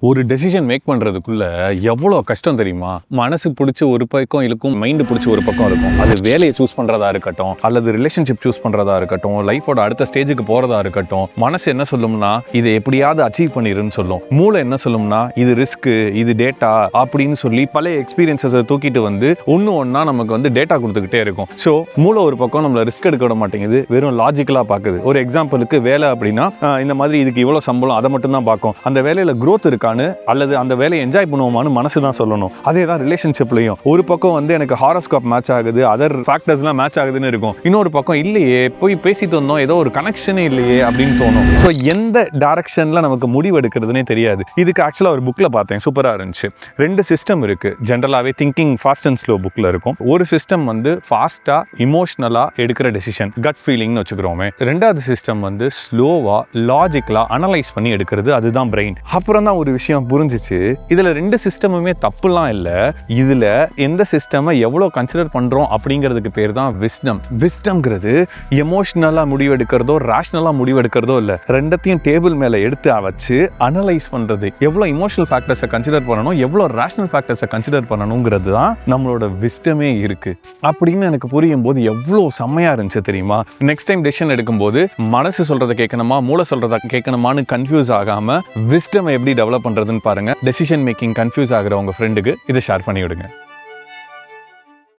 ஒரு decision make பண்ணுறதுக்குள்ள எவ்வளோ கஷ்டம் தெரியுமா? மனசு பிடிச்ச ஒரு பக்கம் இருக்கும், மைண்டு பிடிச்ச ஒரு பக்கம் இருக்கும். அது வேலையை சூஸ் பண்ணுறதா இருக்கட்டும், அல்லது ரிலேஷன்ஷிப் சூஸ் பண்ணுறதா இருக்கட்டும், லைஃபோட அடுத்த ஸ்டேஜுக்கு போகிறதா இருக்கட்டும். மனசு என்ன சொல்லும்னா இதை எப்படியாவது அச்சீவ் பண்ணிருன்னு சொல்லும். மூளை என்ன சொல்லும்னா இது ரிஸ்க்கு, இது டேட்டா அப்படின்னு சொல்லி பழைய எக்ஸ்பீரியன்ஸை தூக்கிட்டு வந்து ஒன்றா நமக்கு வந்து டேட்டா கொடுத்துக்கிட்டே இருக்கும். ஸோ மூளை ஒரு பக்கம் நம்மளை ரிஸ்க் எடுக்க விட மாட்டேங்குது, வெறும் லாஜிக்கலாக பார்க்குது. ஒரு எக்ஸாம்பிளுக்கு வேலை அப்படின்னா இந்த மாதிரி இதுக்கு இவ்வளோ சம்பளம், அதை மட்டும் தான் பார்க்கும். அந்த வேலையில் க்ரோத் இருக்கா அல்லது அந்த வேலையை என்ஜாய் பண்ணுவோமான்னு மனசு தான் சொல்லணும். அதே தான் ரிலேஷன்ஷிப்லையும் ஒரு பக்கம் வந்து எனக்கு ஹாரோஸ்கோப் மேட்ச் ஆகுது, அதர் ஃபேக்டர்ஸ்லாம் மேட்ச் ஆகுதுன்னு இருக்கும். இன்னொரு பக்கம் இல்லையே, போய் பேசிட்டு வந்தோம், ஏதோ ஒரு கனெக்ஷனே இல்லையே அப்படின்னு தோணும். ஸோ எந்த டைரக்ஷன்ல நமக்கு முடிவு எடுக்கிறதுனே தெரியாது. இதுக்கு ஆக்சுவலாக ஒரு புக்கில் பார்த்தேன், சூப்பராக இருந்துச்சு. 2 சிஸ்டம் இருக்கு. ஜென்ரலாகவே திங்கிங் ஃபாஸ்ட் அண்ட் ஸ்லோ புக்கில் இருக்கும். ஒரு சிஸ்டம் வந்து ஃபாஸ்டா இமோஷனலா எடுக்கிற டெசிஷன், கட் ஃபீலிங்னு வச்சுக்கிறோமே. 2வது சிஸ்டம் வந்து ஸ்லோவா லாஜிக்கலா அனலைஸ் பண்ணி எடுக்கிறது, அதுதான் பிரெயின். அப்புறம் தான் ஒரு விஷயம் புரிஞ்சிச்சு, இதுல 2 சிஸ்டமுமே தப்புலாம் இல்ல. இதுல எந்த சிஸ்டமை எவ்வளவு கன்சிடர் பண்றோம் அப்படிங்கிறதுக்கு பேர் தான் விஸ்டம். விஸ்டம்ங்கிறது எமோஷனலா முடிவெடுக்கிறதோ ரேஷனலா முடிவெடுக்கிறதோ இல்ல, ரெண்டத்தையும் டேபிள் மேல எடுத்து வச்சு அனலைஸ் பண்றது. எவ்வளவு இமோஷனல் ஃபேக்டர்ஸை கன்சிடர் பண்ணணும், எவ்வளவு ரேஷனல் ஃபேக்டர்ஸை கன்சிடர் பண்ணணுங்கிறது தான் நம்மளோட விஸ்டமே இருக்கு அப்படின்னு எனக்கு புரியும் போது எவ்வளவு செம்மையா இருந்துச்சு தெரியுமா? நெக்ஸ்ட் டைம் டெசிஷன் எடுக்கும்போது மனசு சொல்றதை கேட்கணுமா மூளை சொல்றதை கேட்கணுமான்னு கன்ஃபியூஸ் ஆகாம விஸ்டம் எப்படி டெவலப் பண்றதுன்னு பாருங்க. டெசிஷன் மேக்கிங் கன்ஃபியூஸ் ஆகிற உங்க ஃப்ரெண்டுக்கு இதை ஷேர் பண்ணி விடுங்க.